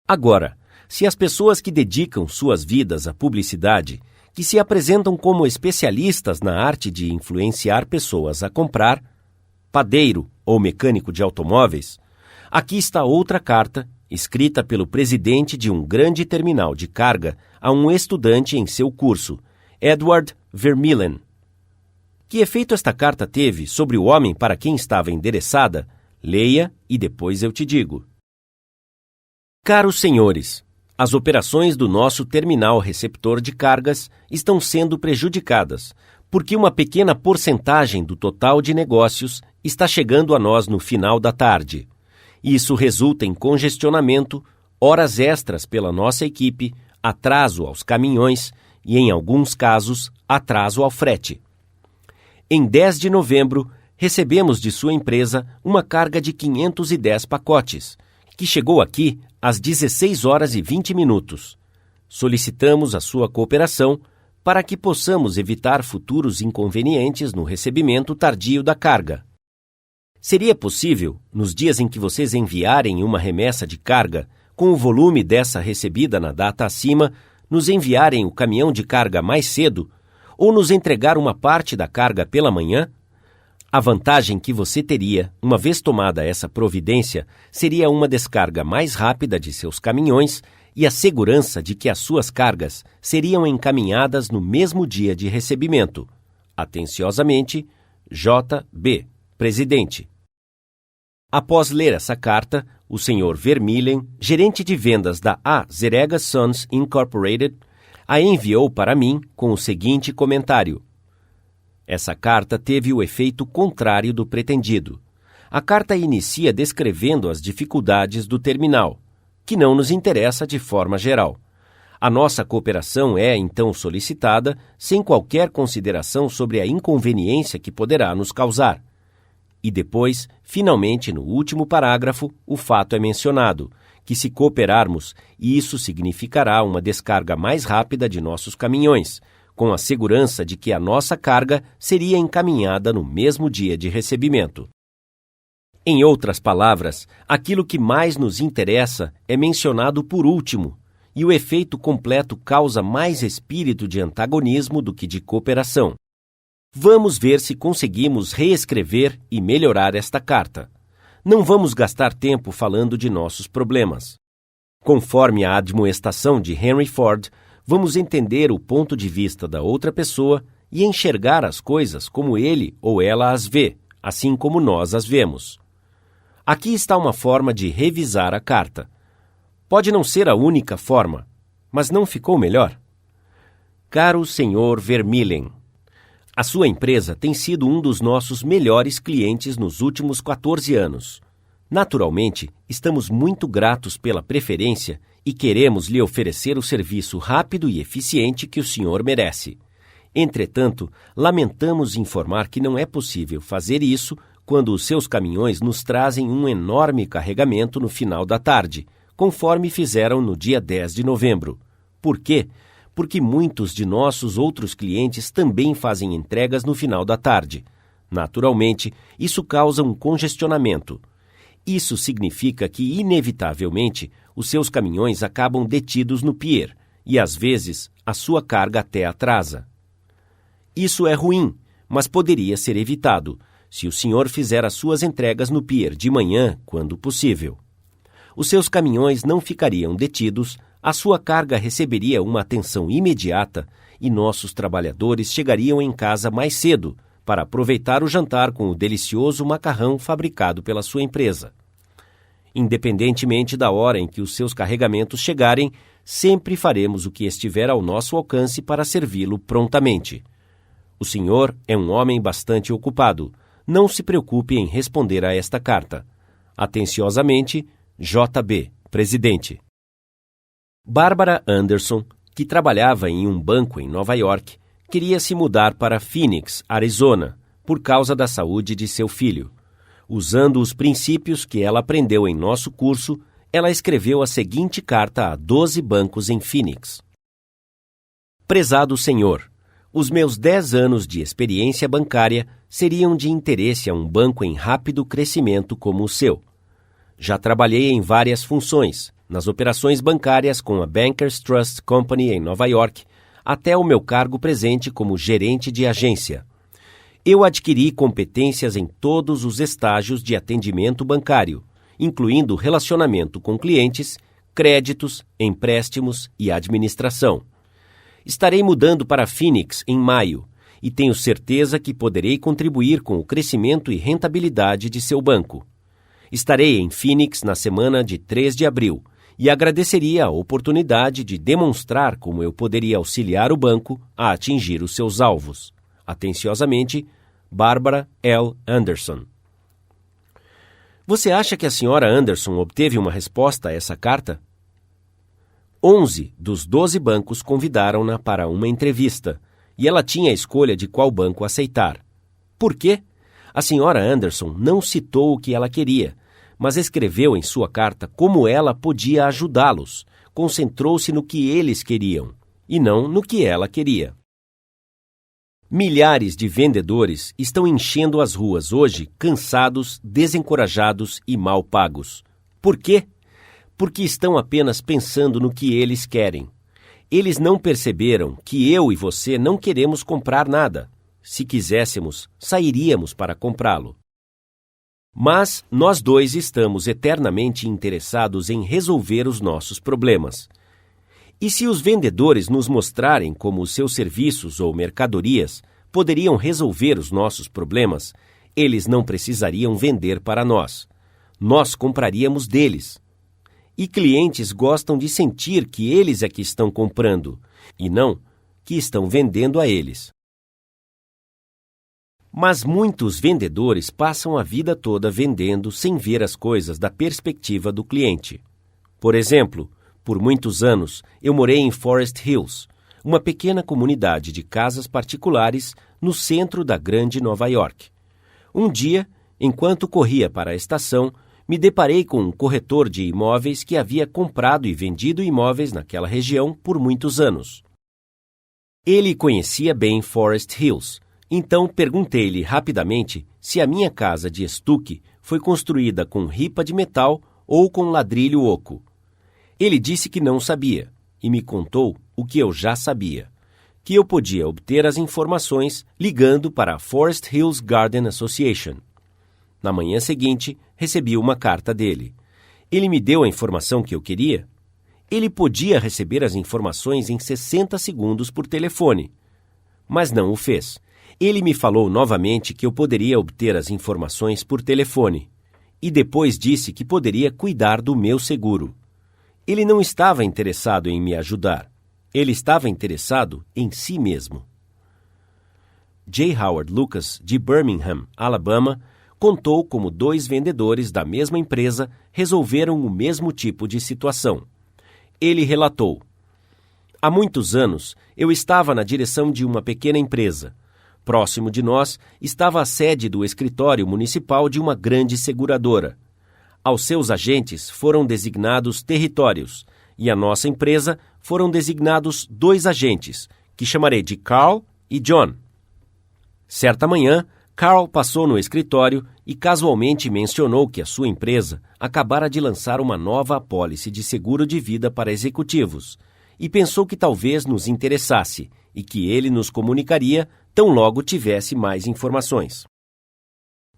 Agora, se as pessoas que dedicam suas vidas à publicidade, que se apresentam como especialistas na arte de influenciar pessoas a comprar, padeiro ou mecânico de automóveis, aqui está outra carta, escrita pelo presidente de um grande terminal de carga a um estudante em seu curso, Edward Vermeulen. Que efeito esta carta teve sobre o homem para quem estava endereçada? Leia e depois eu te digo. Caros senhores, as operações do nosso terminal receptor de cargas estão sendo prejudicadas, porque uma pequena porcentagem do total de negócios está chegando a nós no final da tarde. Isso resulta em congestionamento, horas extras pela nossa equipe, atraso aos caminhões e, em alguns casos, atraso ao frete. Em 10 de novembro, recebemos de sua empresa uma carga de 510 pacotes, que chegou aqui às 16 horas e 20 minutos. Solicitamos a sua cooperação para que possamos evitar futuros inconvenientes no recebimento tardio da carga. Seria possível, nos dias em que vocês enviarem uma remessa de carga, com o volume dessa recebida na data acima, nos enviarem o caminhão de carga mais cedo ou nos entregar uma parte da carga pela manhã? A vantagem que você teria, uma vez tomada essa providência, seria uma descarga mais rápida de seus caminhões e a segurança de que as suas cargas seriam encaminhadas no mesmo dia de recebimento. Atenciosamente, J.B., Presidente. Após ler essa carta, o Sr. Vermeulen, gerente de vendas da A. Zerega Sons Incorporated, a enviou para mim com o seguinte comentário. Essa carta teve o efeito contrário do pretendido. A carta inicia descrevendo as dificuldades do terminal, que não nos interessa de forma geral. A nossa cooperação é, então, solicitada sem qualquer consideração sobre a inconveniência que poderá nos causar. E depois, finalmente, no último parágrafo, o fato é mencionado, que se cooperarmos, isso significará uma descarga mais rápida de nossos caminhões, com a segurança de que a nossa carga seria encaminhada no mesmo dia de recebimento. Em outras palavras, aquilo que mais nos interessa é mencionado por último, e o efeito completo causa mais espírito de antagonismo do que de cooperação. Vamos ver se conseguimos reescrever e melhorar esta carta. Não vamos gastar tempo falando de nossos problemas. Conforme a admoestação de Henry Ford, vamos entender o ponto de vista da outra pessoa e enxergar as coisas como ele ou ela as vê, assim como nós as vemos. Aqui está uma forma de revisar a carta. Pode não ser a única forma, mas não ficou melhor? Caro Sr. Vermeulen, a sua empresa tem sido um dos nossos melhores clientes nos últimos 14 anos. Naturalmente, estamos muito gratos pela preferência e queremos lhe oferecer o serviço rápido e eficiente que o senhor merece. Entretanto, lamentamos informar que não é possível fazer isso quando os seus caminhões nos trazem um enorme carregamento no final da tarde, conforme fizeram no dia 10 de novembro. Por quê? Porque muitos de nossos outros clientes também fazem entregas no final da tarde. Naturalmente, isso causa um congestionamento. Isso significa que, inevitavelmente, os seus caminhões acabam detidos no pier e, às vezes, a sua carga até atrasa. Isso é ruim, mas poderia ser evitado, se o senhor fizer as suas entregas no pier de manhã, quando possível. Os seus caminhões não ficariam detidos, a sua carga receberia uma atenção imediata e nossos trabalhadores chegariam em casa mais cedo para aproveitar o jantar com o delicioso macarrão fabricado pela sua empresa. Independentemente da hora em que os seus carregamentos chegarem, sempre faremos o que estiver ao nosso alcance para servi-lo prontamente. O senhor é um homem bastante ocupado. Não se preocupe em responder a esta carta. Atenciosamente, J.B., Presidente. Barbara Anderson, que trabalhava em um banco em Nova York, queria se mudar para Phoenix, Arizona, por causa da saúde de seu filho. Usando os princípios que ela aprendeu em nosso curso, ela escreveu a seguinte carta a 12 bancos em Phoenix. Prezado senhor, os meus 10 anos de experiência bancária seriam de interesse a um banco em rápido crescimento como o seu. Já trabalhei em várias funções, nas operações bancárias com a Bankers Trust Company em Nova York, até o meu cargo presente como gerente de agência. Eu adquiri competências em todos os estágios de atendimento bancário, incluindo relacionamento com clientes, créditos, empréstimos e administração. Estarei mudando para Phoenix em maio e tenho certeza que poderei contribuir com o crescimento e rentabilidade de seu banco. Estarei em Phoenix na semana de 3 de abril e agradeceria a oportunidade de demonstrar como eu poderia auxiliar o banco a atingir os seus alvos. Atenciosamente, Barbara L. Anderson. Você acha que a senhora Anderson obteve uma resposta a essa carta? 11 dos 12 bancos convidaram-na para uma entrevista, e ela tinha a escolha de qual banco aceitar. Por quê? A senhora Anderson não citou o que ela queria, mas escreveu em sua carta como ela podia ajudá-los. Concentrou-se no que eles queriam, e não no que ela queria. Milhares de vendedores estão enchendo as ruas hoje, cansados, desencorajados e mal pagos. Por quê? Porque estão apenas pensando no que eles querem. Eles não perceberam que eu e você não queremos comprar nada. Se quiséssemos, sairíamos para comprá-lo. Mas nós dois estamos eternamente interessados em resolver os nossos problemas. E se os vendedores nos mostrarem como os seus serviços ou mercadorias poderiam resolver os nossos problemas, eles não precisariam vender para nós. Nós compraríamos deles. E clientes gostam de sentir que eles é que estão comprando, e não que estão vendendo a eles. Mas muitos vendedores passam a vida toda vendendo sem ver as coisas da perspectiva do cliente. Por exemplo, por muitos anos eu morei em Forest Hills, uma pequena comunidade de casas particulares no centro da grande Nova York. Um dia, enquanto corria para a estação, me deparei com um corretor de imóveis que havia comprado e vendido imóveis naquela região por muitos anos. Ele conhecia bem Forest Hills, então perguntei-lhe rapidamente se a minha casa de estuque foi construída com ripa de metal ou com ladrilho oco. Ele disse que não sabia e me contou o que eu já sabia, que eu podia obter as informações ligando para a Forest Hills Garden Association. Na manhã seguinte, recebi uma carta dele. Ele me deu a informação que eu queria? Ele podia receber as informações em 60 segundos por telefone, mas não o fez. Ele me falou novamente que eu poderia obter as informações por telefone e depois disse que poderia cuidar do meu seguro. Ele não estava interessado em me ajudar. Ele estava interessado em si mesmo. J. Howard Lucas, de Birmingham, Alabama, contou como 2 vendedores da mesma empresa resolveram o mesmo tipo de situação. Ele relatou: há muitos anos, eu estava na direção de uma pequena empresa. Próximo de nós estava a sede do escritório municipal de uma grande seguradora. Aos seus agentes foram designados territórios, e à nossa empresa foram designados 2 agentes, que chamarei de Carl e John. Certa manhã, Carl passou no escritório e casualmente mencionou que a sua empresa acabara de lançar uma nova apólice de seguro de vida para executivos e pensou que talvez nos interessasse e que ele nos comunicaria tão logo tivesse mais informações.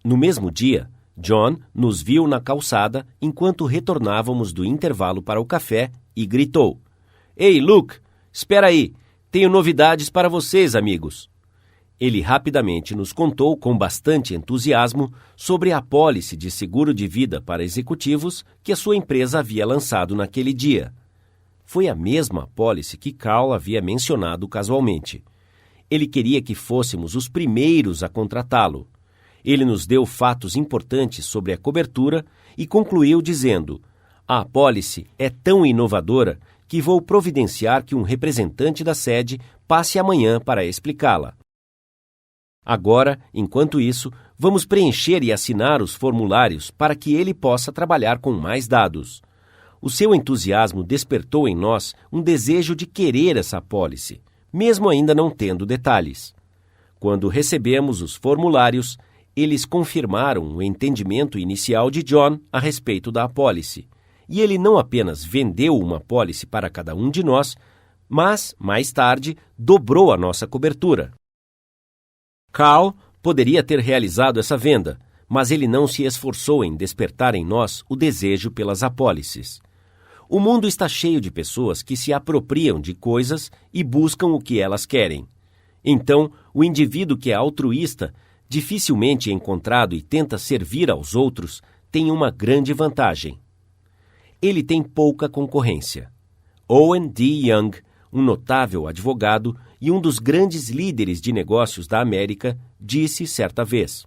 No mesmo dia, John nos viu na calçada enquanto retornávamos do intervalo para o café e gritou: "Ei, Luke, espera aí, tenho novidades para vocês, amigos." Ele rapidamente nos contou com bastante entusiasmo sobre a apólice de seguro de vida para executivos que a sua empresa havia lançado naquele dia. Foi a mesma apólice que Carl havia mencionado casualmente. Ele queria que fôssemos os primeiros a contratá-lo. Ele nos deu fatos importantes sobre a cobertura e concluiu dizendo: "A apólice é tão inovadora que vou providenciar que um representante da sede passe amanhã para explicá-la. Agora, enquanto isso, vamos preencher e assinar os formulários para que ele possa trabalhar com mais dados." O seu entusiasmo despertou em nós um desejo de querer essa apólice, mesmo ainda não tendo detalhes. Quando recebemos os formulários, eles confirmaram o entendimento inicial de John a respeito da apólice, e ele não apenas vendeu uma apólice para cada um de nós, mas, mais tarde, dobrou a nossa cobertura. Carl poderia ter realizado essa venda, mas ele não se esforçou em despertar em nós o desejo pelas apólices. O mundo está cheio de pessoas que se apropriam de coisas e buscam o que elas querem. Então, o indivíduo que é altruísta, dificilmente encontrado e tenta servir aos outros, tem uma grande vantagem. Ele tem pouca concorrência. Owen D. Young, um notável advogado e um dos grandes líderes de negócios da América, disse certa vez: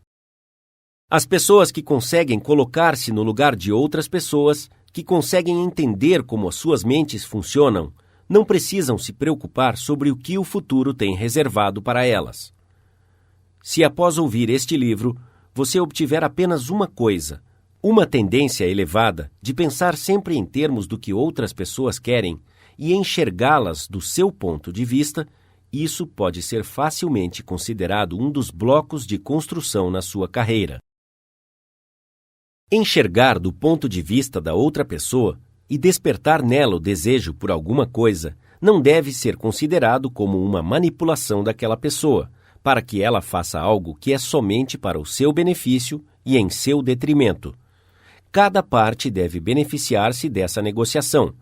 as pessoas que conseguem colocar-se no lugar de outras pessoas, que conseguem entender como as suas mentes funcionam, não precisam se preocupar sobre o que o futuro tem reservado para elas. Se após ouvir este livro, você obtiver apenas uma coisa, uma tendência elevada de pensar sempre em termos do que outras pessoas querem e enxergá-las do seu ponto de vista, isso pode ser facilmente considerado um dos blocos de construção na sua carreira. Enxergar do ponto de vista da outra pessoa e despertar nela o desejo por alguma coisa não deve ser considerado como uma manipulação daquela pessoa, para que ela faça algo que é somente para o seu benefício e em seu detrimento. Cada parte deve beneficiar-se dessa negociação.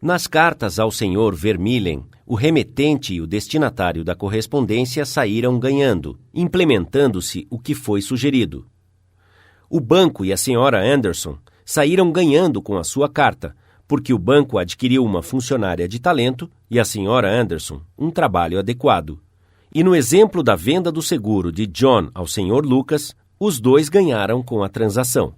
Nas cartas ao Sr. Vermeulen, o remetente e o destinatário da correspondência saíram ganhando, implementando-se o que foi sugerido. O banco e a Sra. Anderson saíram ganhando com a sua carta, porque o banco adquiriu uma funcionária de talento e a Sra. Anderson um trabalho adequado. E no exemplo da venda do seguro de John ao Sr. Lucas, os dois ganharam com a transação.